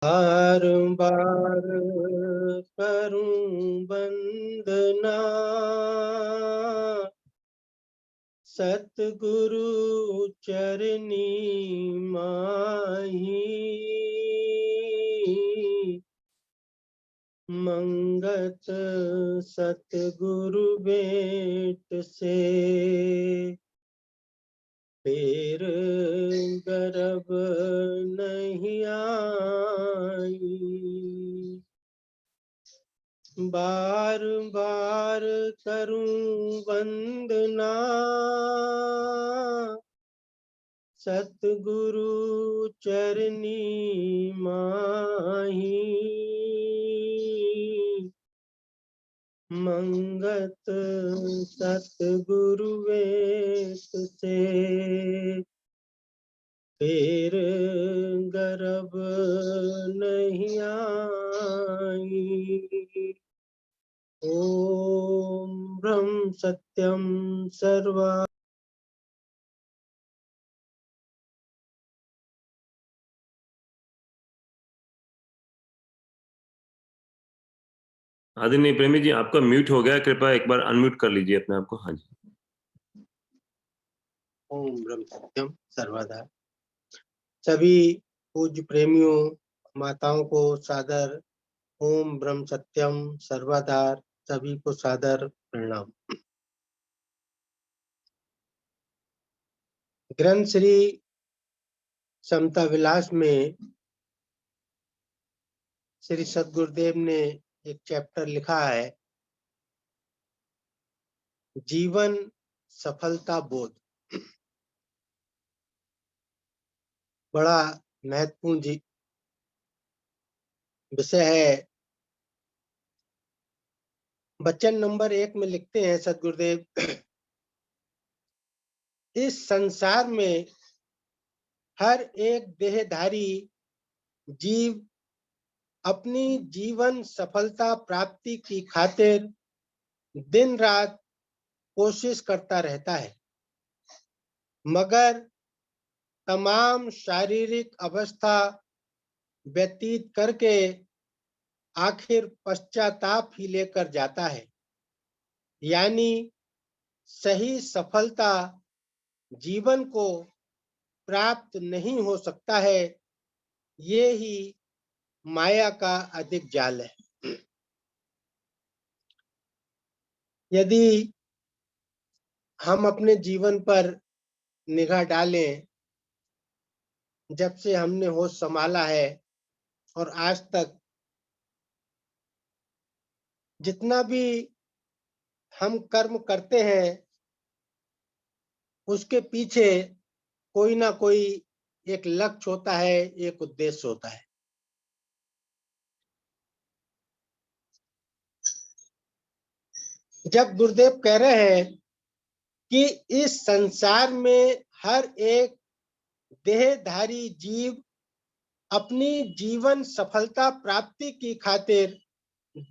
बार करूं वंदना सतगुरु चरनी माही। मंगत सतगुरु भेंट से फिर गर्भ नहीं आई। बार बार करूं वंदना सतगुरु चरनी माही। मंगत सतगुरु वेश से फिर गर्भ नहीं आई। ओम ब्रह्म सत्यम सर्वा। आदरणीय प्रेमी जी, आपका म्यूट हो गया, कृपया एक बार अनम्यूट कर लीजिए अपने आप को। हाँ जी। ओम ब्रह्म सत्यम सर्वदा। सभी पूज्य प्रेमियों माताओं को सादर ओम ब्रह्म सत्यम सर्वदार सभी को सादर प्रणाम। ग्रंथ श्री समता विलास में श्री सद्गुरुदेव ने एक चैप्टर लिखा है, जीवन सफलता बोध। बड़ा महत्वपूर्ण विषय है। वचन नंबर 1 में लिखते हैं सद्गुरुदेव, इस संसार में हर एक देहधारी जीव अपनी जीवन सफलता प्राप्ति की खातिर दिन रात कोशिश करता रहता है, मगर तमाम शारीरिक अवस्था व्यतीत करके आखिर पश्चाताप ही लेकर जाता है। यानी सही सफलता जीवन को प्राप्त नहीं हो सकता है। ये ही माया का अधिक जाल है। यदि हम अपने जीवन पर निगाह डालें, जब से हमने होश संभाला है और आज तक जितना भी हम कर्म करते हैं उसके पीछे कोई ना कोई एक लक्ष्य होता है, एक उद्देश्य होता है। जब गुरुदेव कह रहे हैं कि इस संसार में हर एक देहधारी जीव अपनी जीवन सफलता प्राप्ति की खातिर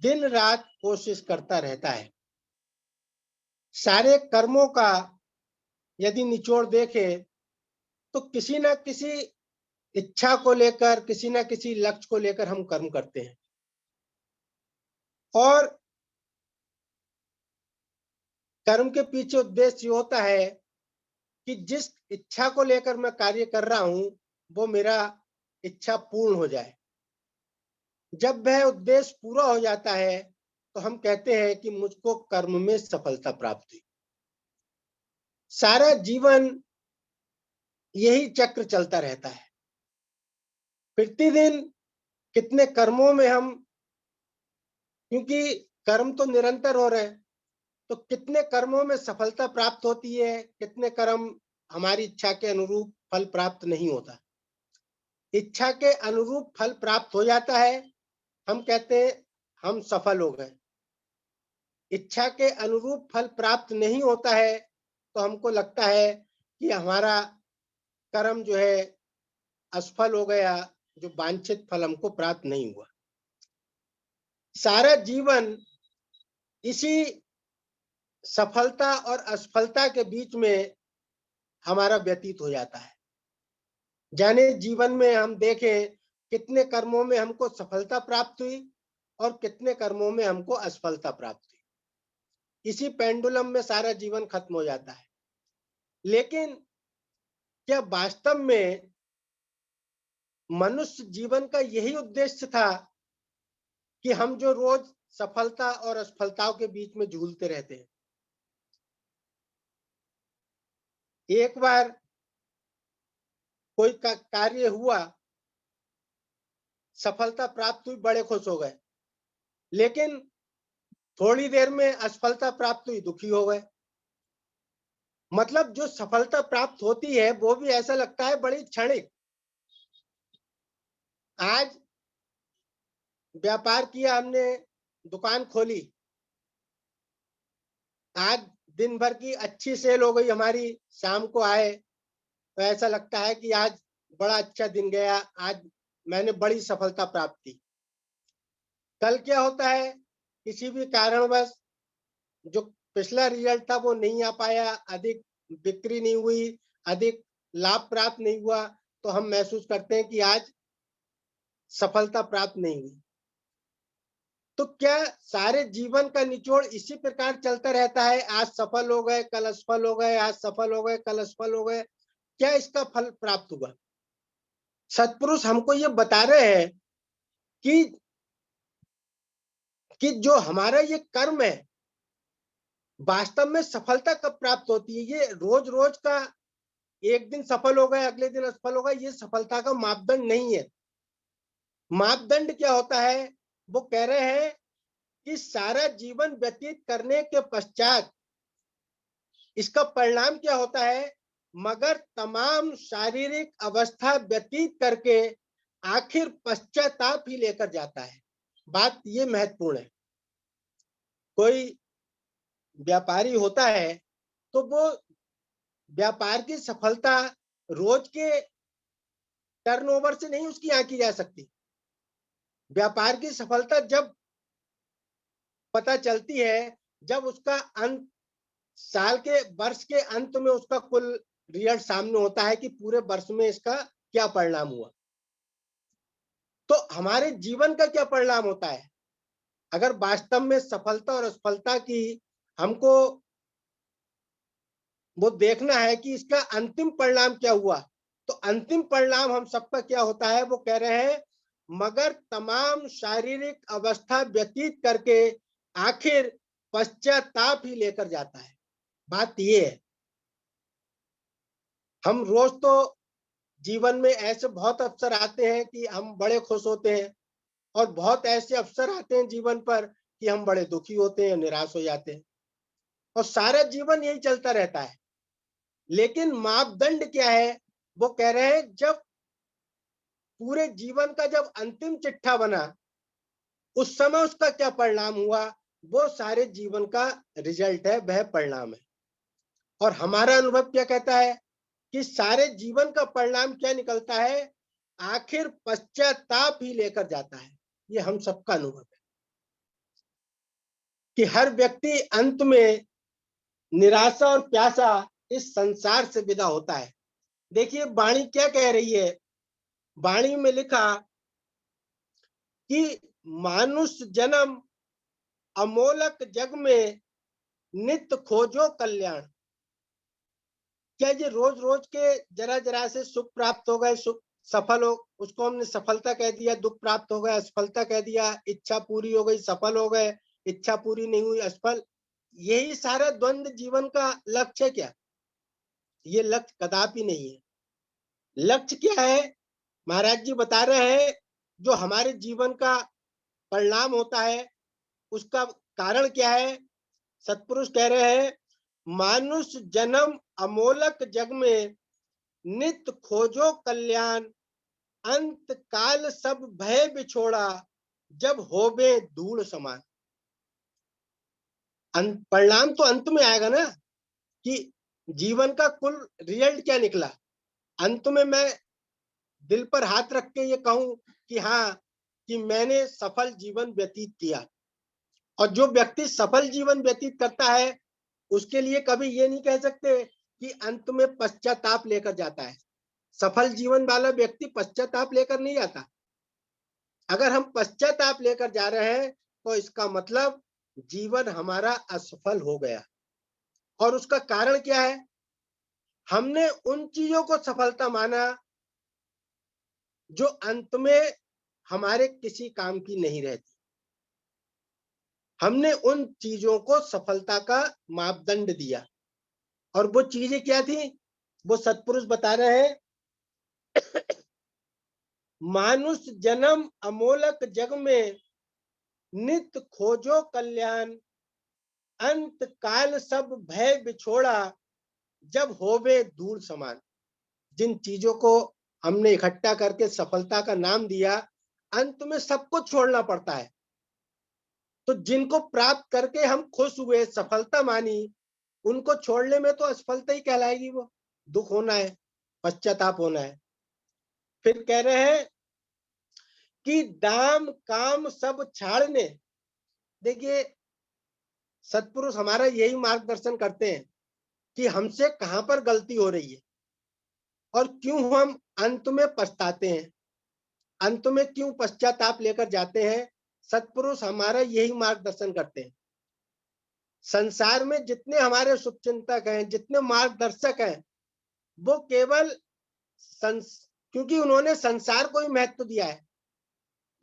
दिन रात कोशिश करता रहता है। सारे कर्मों का यदि निचोड़ देखें तो किसी न किसी इच्छा को लेकर, किसी न किसी लक्ष्य को लेकर हम कर्म करते हैं। और कर्म के पीछे उद्देश्य होता है कि जिस इच्छा को लेकर मैं कार्य कर रहा हूं वो मेरा इच्छा पूर्ण हो जाए। जब वह उद्देश्य पूरा हो जाता है तो हम कहते हैं कि मुझको कर्म में सफलता प्राप्त हुई। सारा जीवन यही चक्र चलता रहता है। प्रतिदिन कितने कर्मों में हम, क्योंकि कर्म तो निरंतर हो रहे हैं, तो कितने कर्मों में सफलता प्राप्त होती है, कितने कर्म हमारी इच्छा के अनुरूप फल प्राप्त नहीं होता। इच्छा के अनुरूप फल प्राप्त हो जाता है, हम कहते हैं हम सफल हो गए। इच्छा के अनुरूप फल प्राप्त नहीं होता है तो हमको लगता है कि हमारा कर्म जो है असफल हो गया, जो वांछित फल हमको प्राप्त नहीं हुआ। सारा जीवन इसी सफलता और असफलता के बीच में हमारा व्यतीत हो जाता है। जाने जीवन में हम देखें कितने कर्मों में हमको सफलता प्राप्त हुई और कितने कर्मों में हमको असफलता प्राप्त हुई। इसी पेंडुलम में सारा जीवन खत्म हो जाता है। लेकिन क्या वास्तव में मनुष्य जीवन का यही उद्देश्य था कि हम जो रोज सफलता और असफलताओं के बीच में झूलते रहते हैं? एक बार कोई कार्य हुआ, सफलता प्राप्त हुई, बड़े खुश हो गए, लेकिन थोड़ी देर में असफलता प्राप्त हुई, दुखी हो गए। मतलब जो सफलता प्राप्त होती है वो भी ऐसा लगता है बड़ी क्षणिक। आज व्यापार किया हमने, दुकान खोली, आज दिन भर की अच्छी सेल हो गई हमारी, शाम को आए तो ऐसा लगता है कि आज बड़ा अच्छा दिन गया, आज मैंने बड़ी सफलता प्राप्त की। कल क्या होता है, किसी भी कारणवश जो पिछला रिजल्ट था वो नहीं आ पाया, अधिक बिक्री नहीं हुई, अधिक लाभ प्राप्त नहीं हुआ, तो हम महसूस करते हैं कि आज सफलता प्राप्त नहीं हुई। तो क्या सारे जीवन का निचोड़ इसी प्रकार चलता रहता है? आज सफल हो गए, कल असफल हो गए, आज सफल हो गए, कल असफल हो गए, क्या इसका फल प्राप्त हुआ? सत्पुरुष हमको ये बता रहे हैं कि जो हमारा ये कर्म है, वास्तव में सफलता कब प्राप्त होती है? ये रोज रोज का एक दिन सफल हो गए, अगले दिन असफल हो गए, ये सफलता का मापदंड नहीं है। मापदंड क्या होता है? वो कह रहे हैं कि सारा जीवन व्यतीत करने के पश्चात इसका परिणाम क्या होता है? मगर तमाम शारीरिक अवस्था व्यतीत करके आखिर पश्चाताप ही लेकर जाता है। बात ये महत्वपूर्ण है। कोई व्यापारी होता है तो वो व्यापार की सफलता रोज के टर्नओवर से नहीं उसकी आंकी जा सकती। व्यापार की सफलता जब पता चलती है, जब उसका अंत, साल के वर्ष के अंत में उसका कुल रिजल्ट सामने होता है कि पूरे वर्ष में इसका क्या परिणाम हुआ। तो हमारे जीवन का क्या परिणाम होता है? अगर वास्तव में सफलता और असफलता की हमको वो देखना है कि इसका अंतिम परिणाम क्या हुआ, तो अंतिम परिणाम हम सबका क्या होता है? वो कह रहे हैं मगर तमाम शारीरिक अवस्था व्यतीत करके आखिर पश्चाताप ही लेकर जाता है। बात ये है, हम रोज तो जीवन में ऐसे बहुत अवसर आते हैं कि हम बड़े खुश होते हैं, और बहुत ऐसे अवसर आते हैं जीवन पर कि हम बड़े दुखी होते हैं, निराश हो जाते हैं, और सारा जीवन यही चलता रहता है। लेकिन मापदंड क्या है? वो कह रहे हैं जब पूरे जीवन का जब अंतिम चिट्ठा बना, उस समय उसका क्या परिणाम हुआ, वो सारे जीवन का रिजल्ट है, वह परिणाम है। और हमारा अनुभव क्या कहता है कि सारे जीवन का परिणाम क्या निकलता है? आखिर पश्चाताप ही लेकर जाता है। ये हम सबका अनुभव है कि हर व्यक्ति अंत में निराशा और प्यासा इस संसार से विदा होता है। देखिए वाणी क्या कह रही है, वाणी में लिखा कि मानुष जन्म अमोलक जग में नित्य खोजो कल्याण। क्या ये रोज रोज के जरा जरा से सुख प्राप्त हो गए, सुख सफल हो, उसको हमने सफलता कह दिया, दुख प्राप्त हो गया, असफलता कह दिया, इच्छा पूरी हो गई, सफल हो गए, इच्छा पूरी नहीं हुई, असफल, यही सारा द्वंद्व जीवन का लक्ष्य है क्या? ये लक्ष्य कदापि नहीं है। लक्ष्य क्या है? महाराज जी बता रहे हैं जो हमारे जीवन का परिणाम होता है उसका कारण क्या है? सत्पुरुष कह रहे हैं मानुष जन्म अमोलक जग में नित्य खोजो कल्याण, अंत काल सब भय बिछोड़ा, जब होबे धूल समान। परिणाम तो अंत में आएगा ना, कि जीवन का कुल रिजल्ट क्या निकला। अंत में मैं दिल पर हाथ रख के ये कहूं कि हाँ, कि मैंने सफल जीवन व्यतीत किया। और जो व्यक्ति सफल जीवन व्यतीत करता है उसके लिए कभी ये नहीं कह सकते कि अंत में पश्चाताप लेकर जाता है। सफल जीवन वाला व्यक्ति पश्चाताप लेकर नहीं जाता। अगर हम पश्चाताप लेकर जा रहे हैं तो इसका मतलब जीवन हमारा असफल हो गया। और उसका कारण क्या है? हमने उन चीजों को सफलता माना जो अंत में हमारे किसी काम की नहीं रहती। हमने उन चीजों को सफलता का मापदंड दिया। और वो चीजें क्या थी? वो सत्पुरुष बता रहे हैं, मानुष जन्म अमोलक जग में नित खोजो कल्याण, अंत काल सब भय बिछोड़ा, जब होवे दूर समान। जिन चीजों को हमने इकट्ठा करके सफलता का नाम दिया, अंत में सबको छोड़ना पड़ता है। तो जिनको प्राप्त करके हम खुश हुए, सफलता मानी, उनको छोड़ने में तो असफलता ही कहलाएगी। वो दुख होना है, पश्चाताप होना है। फिर कह रहे हैं कि दाम काम सब छाड़ने। देखिए, सत्पुरुष हमारा यही मार्गदर्शन करते हैं कि हमसे कहां पर गलती हो रही है और क्यों हम अंत में पछताते हैं, अंत में क्यों पश्चाताप लेकर जाते हैं। सत्पुरुष हमारा यही मार्गदर्शन करते हैं। संसार में जितने हमारे शुभचिंतक हैं, जितने मार्गदर्शक हैं, वो केवल क्योंकि उन्होंने संसार को ही महत्व दिया है,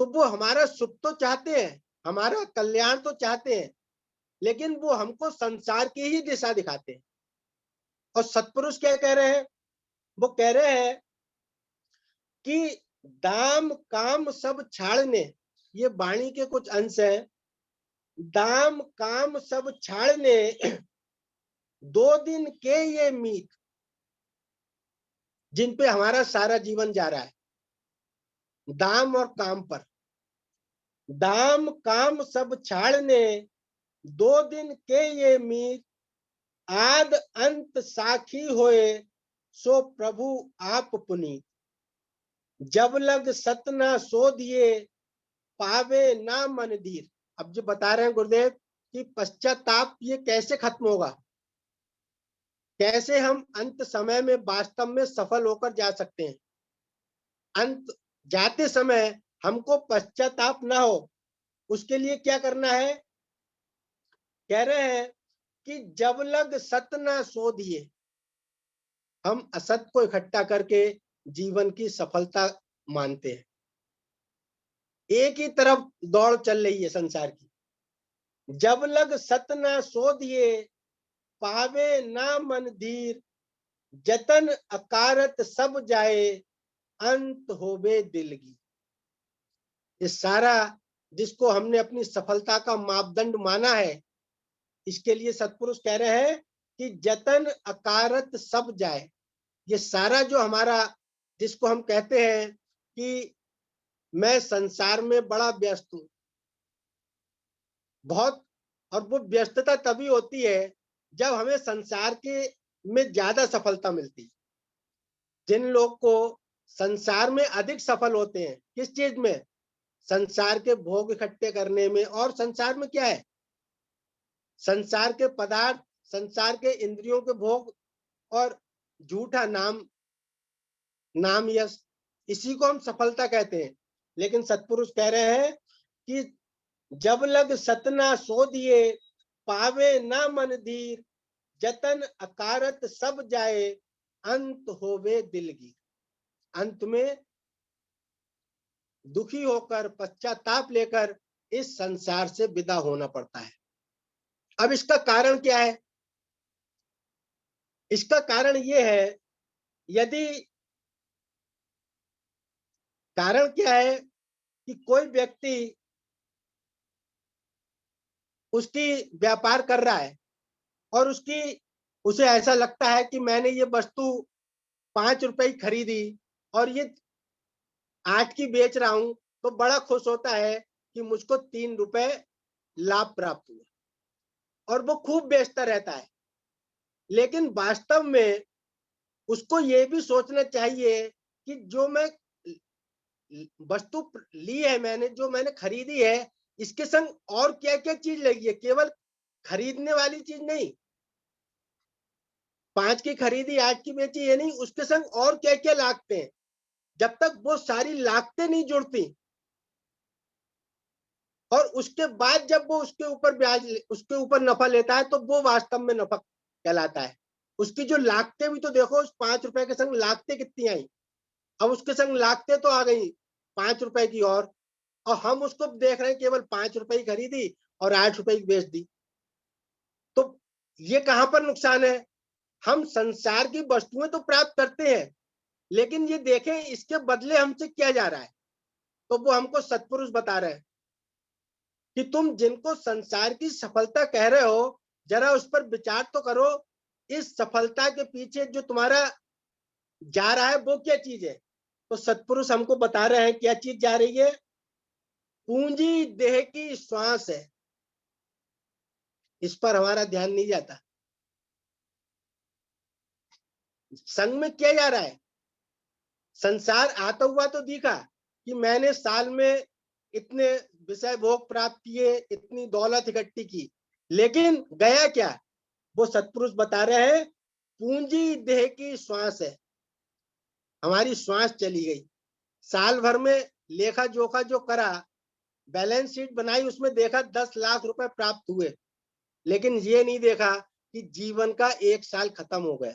तो वो हमारा सुख तो चाहते हैं, हमारा कल्याण तो चाहते हैं, लेकिन वो हमको संसार की ही दिशा दिखाते हैं। और सत्पुरुष क्या कह रहे हैं? वो कह रहे हैं कि दाम काम सब छाड़ने, ये वाणी के कुछ अंश हैं। दाम काम सब छाड़ने, दो दिन के ये मीत, जिन पे हमारा सारा जीवन जा रहा है, दाम और काम पर। दाम काम सब छाड़ने, दो दिन के ये मीत, आद अंत साखी होए, सो प्रभु आप पुनीत। जब लग सत न सो दिए, पावे ना मन धीर। अब जो बता रहे हैं गुरुदेव कि पश्चाताप ये कैसे खत्म होगा, कैसे हम अंत समय में वास्तव में सफल होकर जा सकते हैं। अंत जाते समय हमको पश्चाताप ना हो, उसके लिए क्या करना है? कह रहे हैं कि जब लग सत न सो दिए, हम असत को इकट्ठा करके जीवन की सफलता मानते हैं। एक ही तरफ दौड़ चल रही है संसार की। जब लग सत न सो दिए, पावे ना मन धीर, जतन अकारत सब जाए, अंत होवे दिल की। ये सारा जिसको हमने अपनी सफलता का मापदंड माना है, इसके लिए सत्पुरुष कह रहे हैं कि जतन अकारत सब जाए। ये सारा जो हमारा, जिसको हम कहते हैं कि मैं संसार में बड़ा व्यस्त हूं, बहुत, और वो व्यस्तता तभी होती है जब हमें संसार के में ज्यादा सफलता मिलती है। जिन लोग को संसार में अधिक सफल होते हैं, किस चीज में? संसार के भोग इकट्ठे करने में। और संसार में क्या है? संसार के पदार्थ, संसार के इंद्रियों के भोग और झूठा नाम, नाम यश, इसी को हम सफलता कहते हैं। लेकिन सत्पुरुष कह रहे हैं कि जब लग सतना सो दिए, पावे ना मन धीर, जतन अकारत सब जाए, अंत होवे दिल की। अंत में दुखी होकर, पश्चाताप लेकर इस संसार से विदा होना पड़ता है। अब इसका कारण क्या है? इसका कारण ये है, यदि कारण क्या है कि कोई व्यक्ति उसकी व्यापार कर रहा है और उसे ऐसा लगता है कि मैंने ये वस्तु 5 रुपए की खरीदी और ये 8 की बेच रहा हूं, तो बड़ा खुश होता है कि मुझको 3 रुपए लाभ प्राप्त हुआ और वो खूब बेचता रहता है। लेकिन वास्तव में उसको ये भी सोचना चाहिए कि जो मैं वस्तु ली है, मैंने जो मैंने खरीदी है, इसके संग और क्या क्या चीज लगी है, केवल खरीदने वाली चीज नहीं। 5 की खरीदी 8 की बेची, ये नहीं, उसके संग और क्या क्या लागते हैं। जब तक वो सारी लागतें नहीं जुड़ती, और उसके बाद जब वो उसके ऊपर उसके ऊपर नफा लेता है तो वो वास्तव में नफा कहलाता है। उसकी जो लागतें भी तो देखो, उस 5 रुपए के संग लागतें कितनी आई, अब उसके संग लागतें तो आ गई 5 रुपए की, और हम उसको देख रहे हैं केवल 5 रुपए की खरीदी और 8 रुपए की बेच दी। तो ये कहां पर नुकसान है? हम संसार की वस्तुएं तो प्राप्त करते हैं, लेकिन ये देखें इसके बदले हमसे क्या जा रहा है। तो वो हमको सत्पुरुष बता रहे हैं कि तुम जिनको संसार की सफलता कह रहे हो, जरा उस पर विचार तो करो। इस सफलता के पीछे जो तुम्हारा जा रहा है वो क्या चीज है? तो सत्पुरुष हमको बता रहे हैं क्या चीज जा रही है। पूंजी देह की श्वास है। इस पर हमारा ध्यान नहीं जाता। संग में क्या जा रहा है? संसार आता हुआ तो दिखा कि मैंने साल में इतने विषय भोग प्राप्त किए, इतनी दौलत इकट्ठी की, लेकिन गया क्या? वो सत्पुरुष बता रहे हैं पूंजी देह की श्वास है। हमारी श्वास चली गई। साल भर में लेखा जोखा जो करा, बैलेंस शीट बनाई, उसमें देखा 10 लाख रुपए प्राप्त हुए, लेकिन ये नहीं देखा कि जीवन का 1 साल खत्म हो गया।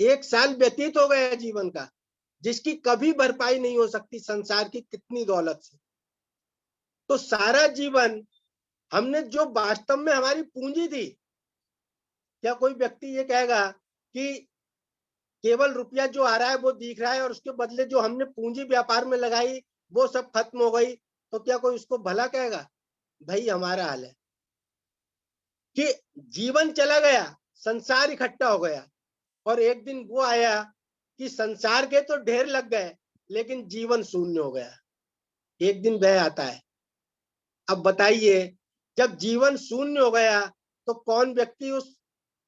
1 साल व्यतीत हो गया जीवन का, जिसकी कभी भरपाई नहीं हो सकती संसार की कितनी दौलत से। तो सारा जीवन हमने जो वास्तव में हमारी पूंजी थी, क्या कोई व्यक्ति ये कहेगा कि केवल रुपया जो आ रहा है वो दिख रहा है और उसके बदले जो हमने पूंजी व्यापार में लगाई वो सब खत्म हो गई, तो क्या कोई उसको भला कहेगा? भाई हमारा हाल है कि जीवन चला गया, संसार इकट्ठा हो गया, और एक दिन वो आया कि संसार के तो ढेर लग गए लेकिन जीवन शून्य हो गया। एक दिन वह आता है। अब बताइए, जब जीवन शून्य हो गया तो कौन व्यक्ति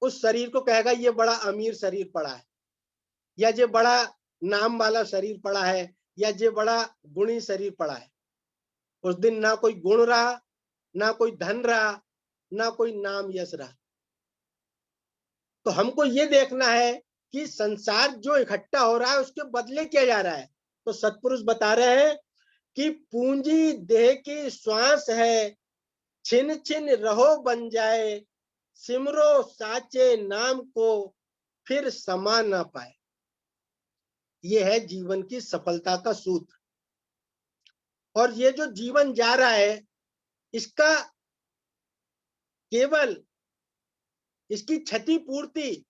उस शरीर को कहेगा ये बड़ा अमीर शरीर पड़ा है, या ये बड़ा नाम वाला शरीर पड़ा है, या ये बड़ा गुणी शरीर पड़ा है? उस दिन ना कोई गुण रहा, ना कोई धन रहा, ना कोई नाम यश रहा। तो हमको ये देखना है कि संसार जो इकट्ठा हो रहा है उसके बदले क्या जा रहा है। तो सत्पुरुष बता रहे हैं कि पूंजी देह की श्वास है, छिन छिन रहो बन जाए, सिमरो साचे नाम को फिर समा ना पाए। ये है जीवन की सफलता का सूत्र। और ये जो जीवन जा रहा है, इसका केवल इसकी क्षतिपूर्ति,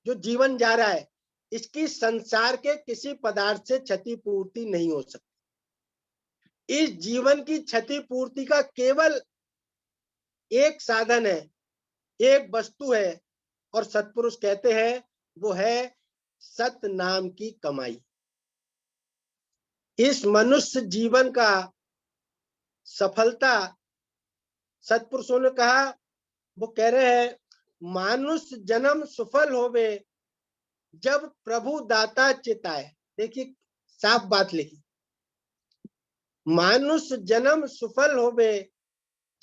जो जीवन जा रहा है, इसकी संसार के किसी पदार्थ से क्षतिपूर्ति नहीं हो सकती। इस जीवन की क्षतिपूर्ति का केवल एक साधन है, एक वस्तु है, और सत्पुरुष कहते हैं वो है सत नाम की कमाई। इस मनुष्य जीवन का सफलता, सत्पुरुषों ने कहा, वो कह रहे हैं मानुष जन्म सफल होवे जब प्रभु दाता चिताए। देखिए साफ बात लिखी, मानुष जन्म सफल होवे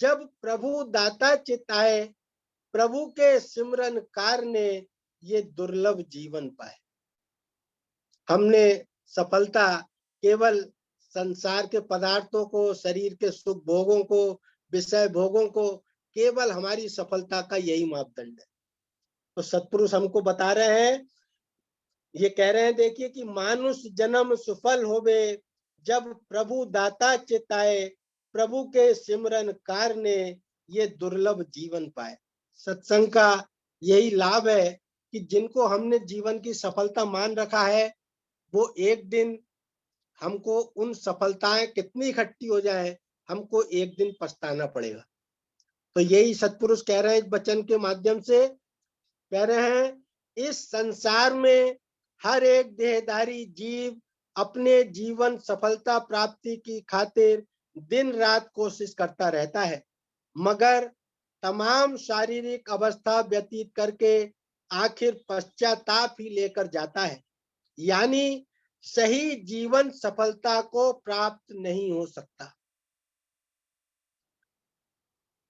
जब प्रभु दाता चिताए, प्रभु के सिमरन कार ने ये दुर्लभ जीवन पाए। हमने सफलता केवल संसार के पदार्थों को, शरीर के सुख भोगों को, विषय भोगों को, केवल हमारी सफलता का यही मापदंड है। तो सत्पुरुष हमको बता रहे हैं, ये कह रहे हैं देखिए कि मानुष जन्म सफल होवे जब प्रभु दाता चिताए, प्रभु के सिमरन कार ने ये दुर्लभ जीवन पाए। सत्संग का यही लाभ है कि जिनको हमने जीवन की सफलता मान रखा है, वो एक दिन हमको उन सफलताएं कितनी इकट्ठी हो जाए, हमको एक दिन पछताना पड़ेगा। तो यही सत्पुरुष कह रहे हैं इस वचन के माध्यम से। कह रहे हैं इस संसार में हर एक देहधारी जीव अपने जीवन सफलता प्राप्ति की खातिर दिन रात कोशिश करता रहता है, मगर तमाम शारीरिक अवस्था व्यतीत करके आखिर पश्चाताप ही लेकर जाता है, यानी सही जीवन सफलता को प्राप्त नहीं हो सकता।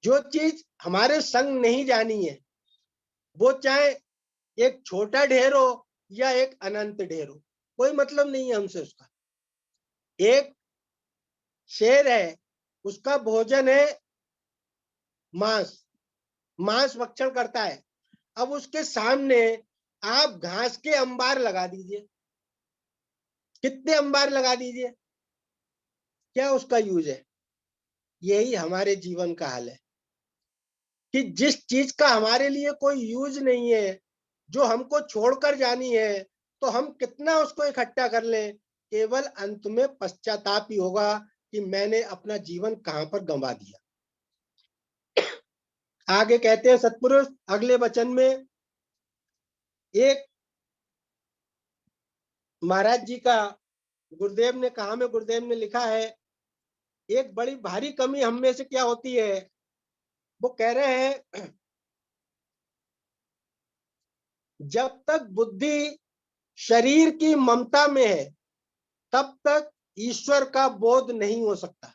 जो चीज हमारे संग नहीं जानी है, वो चाहे एक छोटा ढेर हो या एक अनंत ढेर हो, कोई मतलब नहीं है हमसे उसका। एक शेर है, उसका भोजन है मांस, मांस भक्षण करता है। अब उसके सामने आप घास के अंबार लगा दीजिए, कितने अंबार लगा दीजिए, क्या उसका यूज है? यही हमारे जीवन का हाल है कि जिस चीज का हमारे लिए कोई यूज नहीं है, जो हमको छोड़कर जानी है, तो हम कितना उसको इकट्ठा कर लें, केवल अंत में पश्चाताप ही होगा कि मैंने अपना जीवन कहां पर गंवा दिया। आगे कहते हैं सत्पुरुष अगले वचन में, एक महाराज जी का गुरुदेव ने कहा में गुरुदेव ने लिखा है, एक बड़ी भारी कमी हम में से क्या होती है, वो कह रहे हैं जब तक बुद्धि शरीर की ममता में है तब तक ईश्वर का बोध नहीं हो सकता।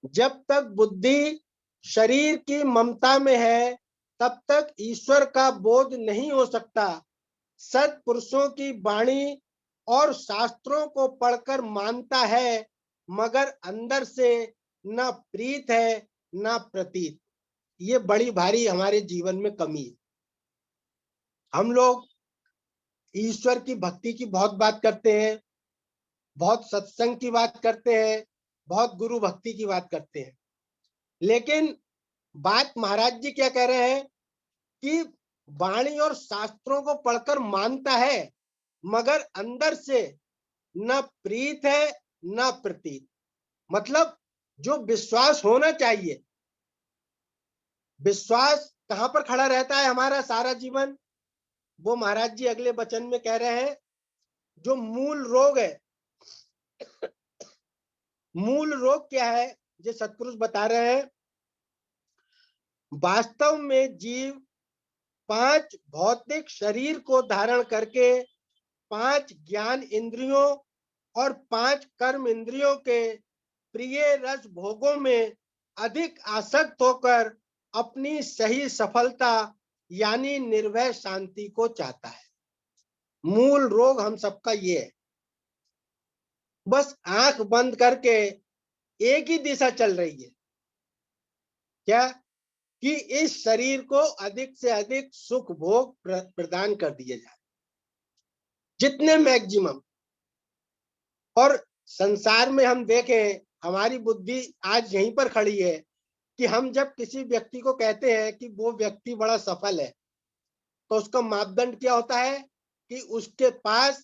जब तक बुद्धि शरीर की ममता में है तब तक ईश्वर का बोध नहीं हो सकता। सत्पुरुषों की वाणी और शास्त्रों को पढ़कर मानता है, मगर अंदर से न प्रीत है न प्रतीत। ये बड़ी भारी हमारे जीवन में कमी है। हम लोग ईश्वर की भक्ति की बहुत बात करते हैं, बहुत सत्संग की बात करते हैं, बहुत गुरु भक्ति की बात करते हैं, लेकिन बात महाराज जी क्या कह रहे हैं कि वाणी और शास्त्रों को पढ़कर मानता है, मगर अंदर से न प्रीत है न प्रतीत। मतलब जो विश्वास होना चाहिए, विश्वास कहां पर खड़ा रहता है हमारा सारा जीवन, वो महाराज जी अगले वचन में कह रहे हैं, जो मूल रोग है। मूल रोग क्या है, जो सत्पुरुष बता रहे हैं, वास्तव में जीव 5 भौतिक शरीर को धारण करके 5 ज्ञान इंद्रियों और 5 कर्म इंद्रियों के प्रिय रस भोगों में अधिक आसक्त होकर अपनी सही सफलता यानी निर्भय शांति को चाहता है। मूल रोग हम सबका ये है, बस आंख बंद करके एक ही दिशा चल रही है, क्या कि इस शरीर को अधिक से अधिक सुख भोग प्रदान कर दिए जाए, जितने मैक्सिमम। और संसार में हम देखें, हमारी बुद्धि आज यहीं पर खड़ी है कि हम जब किसी व्यक्ति को कहते हैं कि वो व्यक्ति बड़ा सफल है, तो उसका मापदंड क्या होता है कि उसके पास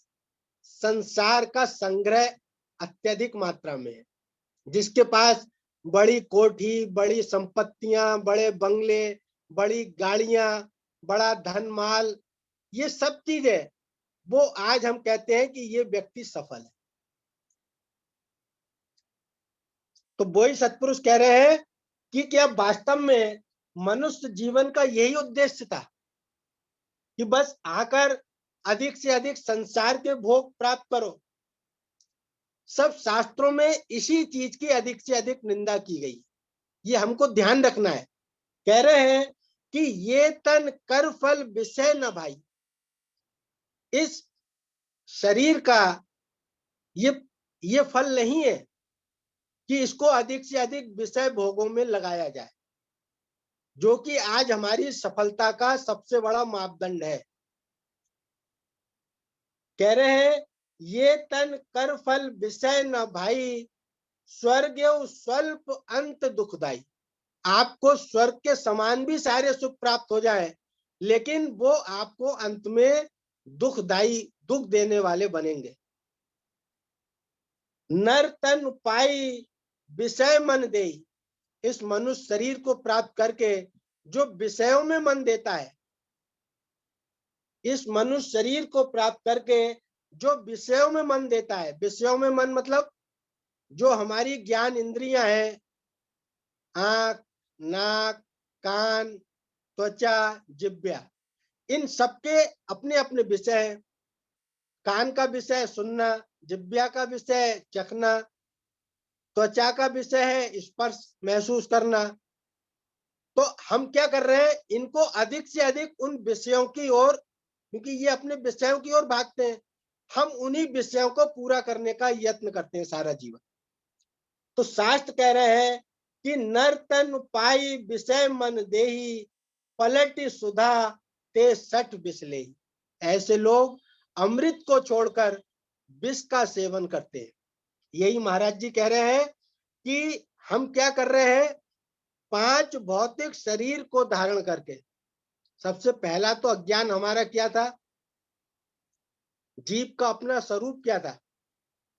संसार का संग्रह अत्यधिक मात्रा में है, जिसके पास बड़ी कोठी, बड़ी संपत्तियां, बड़े बंगले, बड़ी गाड़ियां, बड़ा धन माल, ये सब चीजें, वो आज हम कहते हैं कि ये व्यक्ति सफल है। तो वही सत्पुरुष कह रहे हैं कि क्या वास्तव में मनुष्य जीवन का यही उद्देश्य था कि बस आकर अधिक से अधिक संसार के भोग प्राप्त करो? सब शास्त्रों में इसी चीज की अधिक से अधिक निंदा की गई, ये हमको ध्यान रखना है। कह रहे हैं कि ये तन कर फल विषय न भाई, इस शरीर का ये फल नहीं है कि इसको अधिक से अधिक विषय भोगों में लगाया जाए, जो कि आज हमारी सफलता का सबसे बड़ा मापदंड है। कह रहे हैं ये तन कर फल विषय न भाई, स्वर्ग स्वल्प अंत दुखदाई। आपको स्वर्ग के समान भी सारे सुख प्राप्त हो जाए, लेकिन वो आपको अंत में दुखदाई, दुख देने वाले बनेंगे। नर तन पाई विषय मन दे, इस मनुष्य शरीर को प्राप्त करके जो विषयों में मन देता है, इस मनुष्य शरीर को प्राप्त करके जो विषयों में मन देता है, विषयों में मन मतलब जो हमारी ज्ञान इंद्रियां हैं, आंख, नाक, कान, त्वचा, जिह्वा, इन सबके अपने अपने विषय हैं। कान का विषय सुनना, जिह्वा का विषय चखना, त्वचा का विषय है स्पर्श महसूस करना। तो हम क्या कर रहे हैं, इनको अधिक से अधिक उन विषयों की ओर, क्योंकि ये अपने विषयों की ओर भागते हैं, हम उन्हीं विषयों को पूरा करने का यत्न करते हैं सारा जीवन। तो शास्त्र कह रहे हैं कि नर तन पाई विषय मन देही, पलट सुधा ते सठ बिसले। ऐसे लोग अमृत को छोड़कर विष का सेवन करते हैं। यही महाराज जी कह रहे हैं कि हम क्या कर रहे हैं, 5 भौतिक शरीर को धारण करके। सबसे पहला तो अज्ञान हमारा क्या था, जीव का अपना स्वरूप क्या था,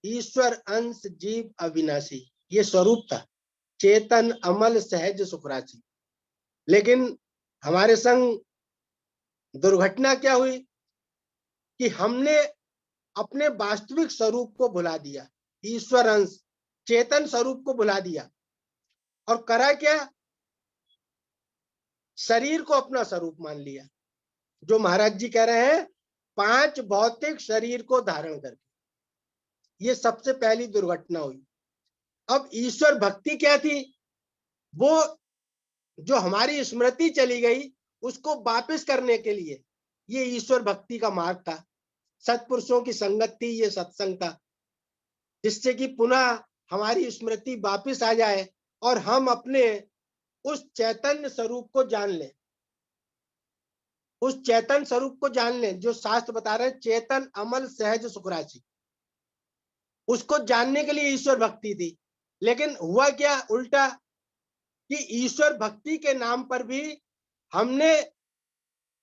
ईश्वर अंश जीव अविनाशी, ये स्वरूप था, चेतन अमल सहज सुखराशि। लेकिन हमारे संग दुर्घटना क्या हुई कि हमने अपने वास्तविक स्वरूप को भुला दिया, ईश्वर अंश चेतन स्वरूप को भुला दिया, और करा क्या, शरीर को अपना स्वरूप मान लिया। जो महाराज जी कह रहे हैं 5 भौतिक शरीर को धारण करके, ये सबसे पहली दुर्घटना हुई। अब ईश्वर भक्ति क्या थी, वो जो हमारी स्मृति चली गई उसको वापस करने के लिए ये ईश्वर भक्ति का मार्ग था। सत्पुरुषों की संगत थी, ये सत्संग था, जिससे कि पुनः हमारी स्मृति वापस आ जाए और हम अपने उस चैतन्य स्वरूप को जान लें, उस चैतन्य स्वरूप को जान लें जो शास्त्र बता रहे हैं, चेतन अमल सहज सुखराशि। उसको जानने के लिए ईश्वर भक्ति थी। लेकिन हुआ क्या, उल्टा, कि ईश्वर भक्ति के नाम पर भी हमने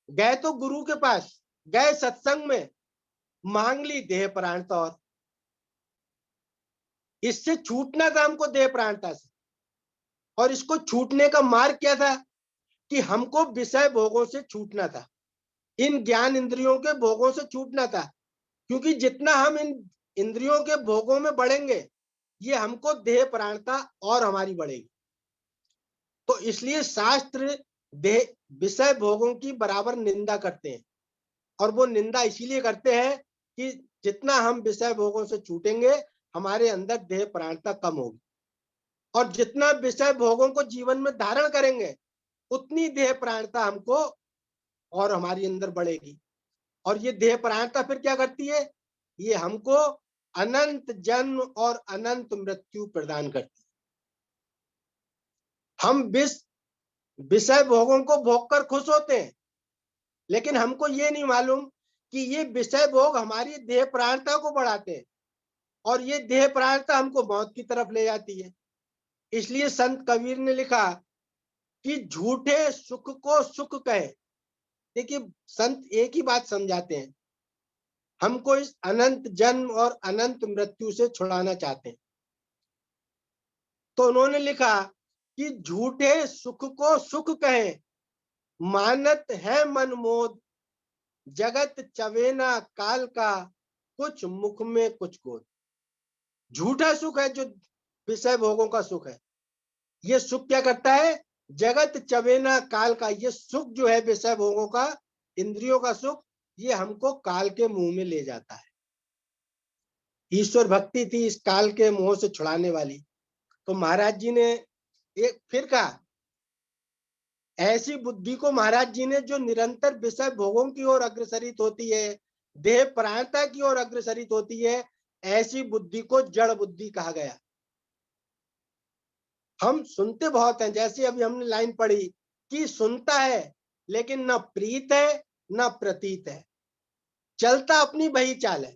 गए तो गुरु के पास, गए सत्संग में, मांग ली देह प्राणता। और इससे छूटना था हमको देह प्राणता से, और इसको छूटने का मार्ग क्या था कि हमको विषय भोगों से छूटना था, इन ज्ञान इंद्रियों के भोगों से छूटना था। क्योंकि जितना हम इन इंद्रियों के भोगों में बढ़ेंगे, ये हमको देह प्राणता और हमारी बढ़ेगी। तो इसलिए शास्त्र देह विषय भोगों की बराबर निंदा करते हैं, और वो निंदा इसीलिए करते हैं कि जितना हम विषय भोगों से छूटेंगे, हमारे अंदर देह प्राणता कम होगी, और जितना विषय भोगों को जीवन में धारण करेंगे, उतनी देह प्राणता हमको और हमारी अंदर बढ़ेगी। और ये देह प्राणता फिर क्या करती है, ये हमको अनंत जन्म और अनंत मृत्यु प्रदान करती है। हम विषय भोगों को भोग कर खुश होते हैं, लेकिन हमको ये नहीं मालूम कि ये विषय भोग हमारी देह प्राणता को बढ़ाते हैं, और ये देह प्राणता हमको मौत की तरफ ले जाती है। इसलिए संत कबीर ने लिखा कि झूठे सुख को सुख कहे। देखिए, संत एक ही बात समझाते हैं, हमको इस अनंत जन्म और अनंत मृत्यु से छुड़ाना चाहते हैं। तो उन्होंने लिखा कि झूठे सुख को सुख कहे, मानत है मन मोद, जगत चवेना काल का, कुछ मुख में कुछ गोद। झूठा सुख है जो विषय भोगों का सुख है, ये सुख क्या करता है, जगत चवेना काल का, ये सुख जो है विषय भोगों का, इंद्रियों का सुख, ये हमको काल के मुंह में ले जाता है। ईश्वर भक्ति थी इस काल के मुंह से छुड़ाने वाली। तो महाराज जी ने एक फिर कहा, ऐसी बुद्धि को महाराज जी ने जो निरंतर विषय भोगों की ओर अग्रसरित होती है, देह प्राणता की ओर अग्रसरित होती है, ऐसी बुद्धि को जड़ बुद्धि कहा गया। हम सुनते बहुत हैं, जैसे अभी हमने लाइन पढ़ी कि सुनता है लेकिन न प्रीत है न प्रतीत है, चलता अपनी वही चाल है।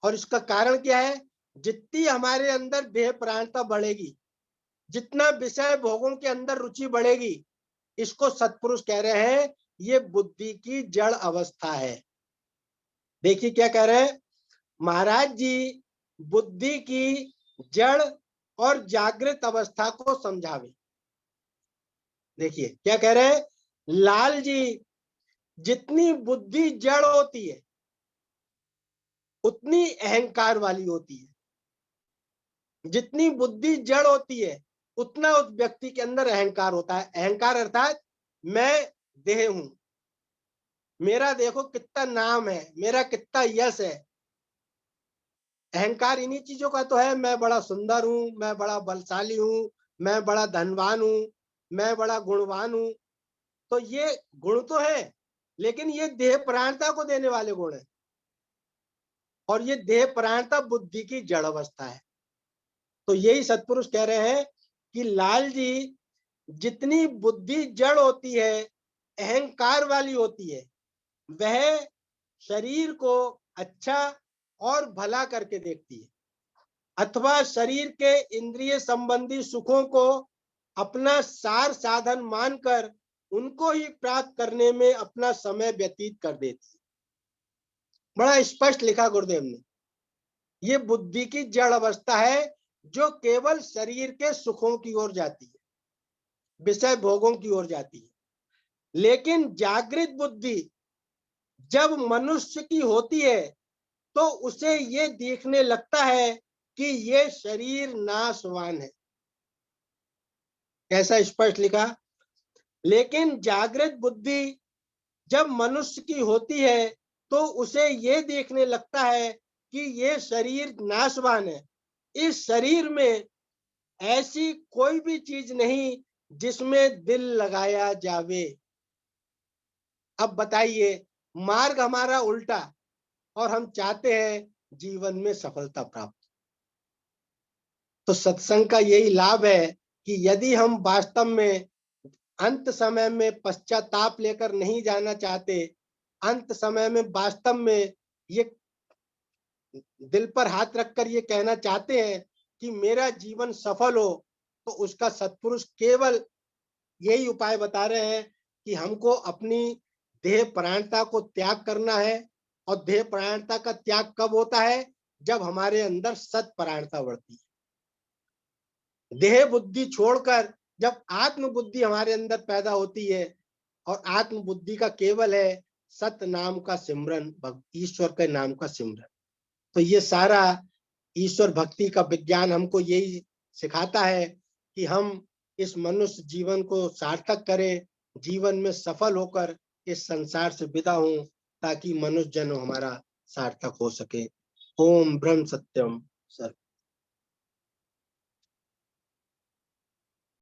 और इसका कारण क्या है, जितनी हमारे अंदर देह प्राणता बढ़ेगी, जितना विषय भोगों के अंदर रुचि बढ़ेगी, इसको सत्पुरुष कह रहे हैं ये बुद्धि की जड़ अवस्था है। देखिए क्या कह रहे हैं महाराज जी, बुद्धि की जड़ और जागृत अवस्था को समझावे। देखिए क्या कह रहे हैं, लाल जी, जितनी बुद्धि जड़ होती है उतनी अहंकार वाली होती है, जितनी बुद्धि जड़ होती है उतना उस व्यक्ति के अंदर अहंकार होता है। अहंकार अर्थात मैं देह हूं, मेरा देखो कितना नाम है, मेरा कितना यश है। अहंकार इन्हीं चीजों का तो है, मैं बड़ा सुंदर हूं, मैं बड़ा बलशाली हूं, मैं बड़ा धनवान हूं, मैं बड़ा गुणवान हूं। तो ये गुण तो है, लेकिन ये देह प्राणता को देने वाले गुण है, और ये देह प्राणता बुद्धि की जड़ अवस्था है। तो यही सत्पुरुष कह रहे हैं कि लाल जी, जितनी बुद्धि जड़ होती है, अहंकार वाली होती है, वह शरीर को अच्छा और भला करके देखती है, अथवा शरीर के इंद्रिय संबंधी सुखों को अपना सार साधन मानकर उनको ही प्राप्त करने में अपना समय व्यतीत कर देती है। बड़ा स्पष्ट लिखा गुरुदेव ने। ये बुद्धि की जड़ अवस्था है जो केवल शरीर के सुखों की ओर जाती है, विषय भोगों की ओर जाती है। लेकिन जागृत बुद्धि जब मनुष्य की होती है तो उसे ये देखने लगता है कि ये शरीर नाशवान है। कैसा स्पष्ट लिखा। लेकिन जागृत बुद्धि जब मनुष्य की होती है तो उसे ये देखने लगता है कि ये शरीर नाशवान है। इस शरीर में ऐसी कोई भी चीज नहीं जिसमें दिल लगाया जावे। अब बताइए, मार्ग हमारा उल्टा और हम चाहते हैं जीवन में सफलता प्राप्त। तो सत्संग का यही लाभ है कि यदि हम वास्तव में अंत समय में पश्चाताप लेकर नहीं जाना चाहते, अंत समय में वास्तव में ये दिल पर हाथ रखकर ये कहना चाहते हैं कि मेरा जीवन सफल हो, तो उसका सत्पुरुष केवल यही उपाय बता रहे हैं कि हमको अपनी देह परायणता को त्याग करना है। और देह परायणता का त्याग कब होता है? जब हमारे अंदर सत परायणता बढ़ती है। देह बुद्धि छोड़कर जब आत्म बुद्धि हमारे अंदर पैदा होती है, और आत्म बुद्धि का केवल है सत नाम का सिमरन, ईश्वर के नाम का सिमरन। तो ये सारा ईश्वर भक्ति का विज्ञान हमको यही सिखाता है कि हम इस मनुष्य जीवन को सार्थक करें, जीवन में सफल होकर इस संसार से विदा हों, ताकि मनुष्य जन्म हमारा सार्थक हो सके। ओम ब्रह्म सत्यम सर।